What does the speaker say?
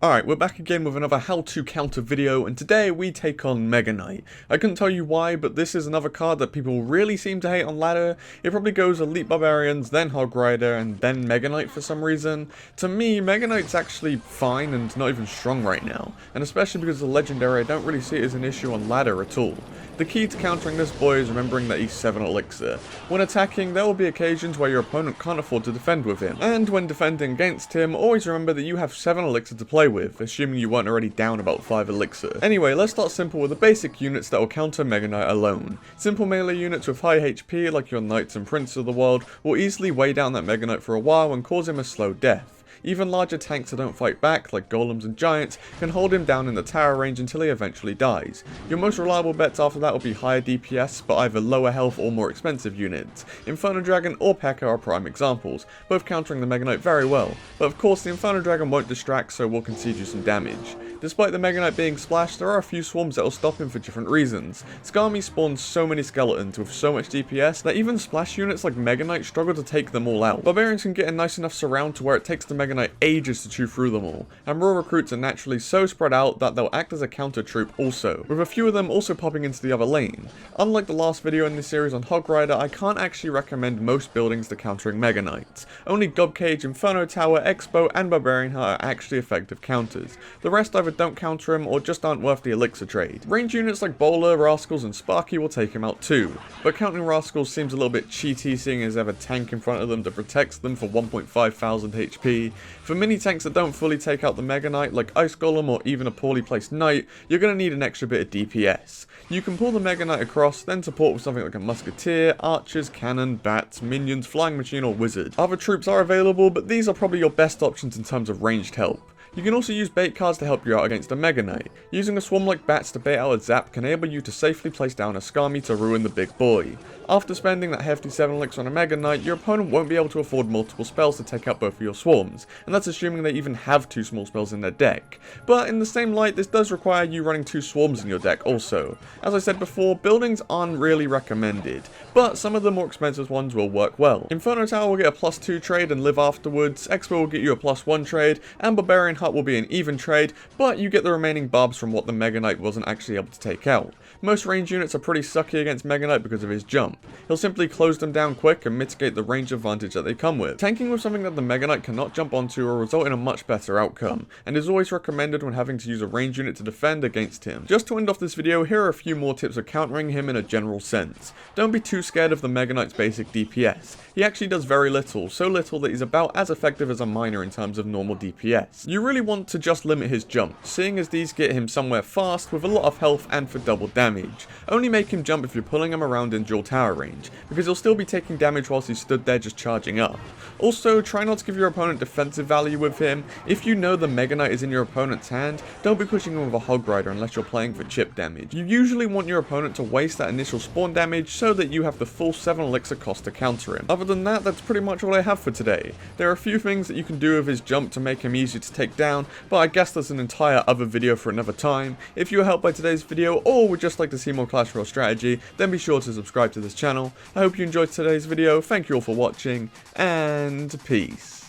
Alright, we're back again with another how-to counter video, and today we take on Mega Knight. I couldn't tell you why, but this is another card that people really seem to hate on ladder. It probably goes Elite Barbarians, then Hog Rider, and then Mega Knight for some reason. To me, Mega Knight's actually fine and not even strong right now, and especially because of the Legendary, I don't really see it as an issue on ladder at all. The key to countering this boy is remembering that he's 7 elixir. When attacking, there will be occasions where your opponent can't afford to defend with him, and when defending against him, always remember that you have 7 elixir to play with, assuming you weren't already down about 5 elixir. Anyway, let's start simple with the basic units that will counter Mega Knight alone. Simple melee units with high HP, like your Knights and Princes of the world, will easily weigh down that Mega Knight for a while and cause him a slow death. Even larger tanks that don't fight back, like golems and giants, can hold him down in the tower range until he eventually dies. Your most reliable bets after that will be higher DPS, but either lower health or more expensive units. Inferno Dragon or P.E.K.K.A. are prime examples, both countering the Mega Knight very well, but of course the Inferno Dragon won't distract, so will concede you some damage. Despite the Mega Knight being splashed, there are a few swarms that will stop him for different reasons. Skami spawns so many skeletons with so much DPS that even splash units like Mega Knight struggle to take them all out. Barbarians can get a nice enough surround to where it takes the Mega Knight ages to chew through them all, and raw recruits are naturally so spread out that they'll act as a counter troop also, with a few of them also popping into the other lane. Unlike the last video in this series on Hog Rider, I can't actually recommend most buildings to countering Mega Knights. Only Gob Cage, Inferno Tower, Expo, and Barbarian Hut are actually effective counters. The rest either don't counter him or just aren't worth the elixir trade. Range units like Bowler, Rascals, and Sparky will take him out too, but counting Rascals seems a little bit cheaty seeing as they have a tank in front of them that protects them for 1,500 HP. For mini tanks that don't fully take out the Mega Knight, like Ice Golem or even a poorly placed Knight, you're going to need an extra bit of DPS. You can pull the Mega Knight across, then support with something like a Musketeer, Archers, Cannon, Bats, Minions, Flying Machine, or Wizard. Other troops are available, but these are probably your best options in terms of ranged help. You can also use bait cards to help you out against a Mega Knight. Using a swarm like bats to bait out a zap can enable you to safely place down a Skami to ruin the big boy. After spending that hefty 7 elixir on a Mega Knight, your opponent won't be able to afford multiple spells to take out both of your swarms, and that's assuming they even have 2 small spells in their deck. But in the same light, this does require you running 2 swarms in your deck also. As I said before, buildings aren't really recommended, but some of the more expensive ones will work well. Inferno Tower will get a +2 trade and live afterwards, Expo will get you a +1 trade, and Barbarian Hut will be an even trade, but you get the remaining barbs from what the Mega Knight wasn't actually able to take out. Most range units are pretty sucky against Mega Knight because of his jump. He'll simply close them down quick and mitigate the range advantage that they come with. Tanking with something that the Mega Knight cannot jump onto will result in a much better outcome, and is always recommended when having to use a range unit to defend against him. Just to end off this video, here are a few more tips of countering him in a general sense. Don't be too scared of the Mega Knight's basic DPS. He actually does very little, so little that he's about as effective as a miner in terms of normal DPS. You really want to just limit his jump, seeing as these get him somewhere fast with a lot of health and for double damage. Only make him jump if you're pulling him around in dual tower range, because he'll still be taking damage whilst he's stood there just charging up. Also, try not to give your opponent defensive value with him. If you know the Mega Knight is in your opponent's hand, don't be pushing him with a Hog Rider unless you're playing for chip damage. You usually want your opponent to waste that initial spawn damage so that you have the full 7 elixir cost to counter him. Other than that, that's pretty much all I have for today. There are a few things that you can do with his jump to make him easier to take down, but I guess that's an entire other video for another time. If you were helped by today's video or would just like to see more Clash Royale strategy, then be sure to subscribe to this channel. I hope you enjoyed today's video, thank you all for watching, and peace.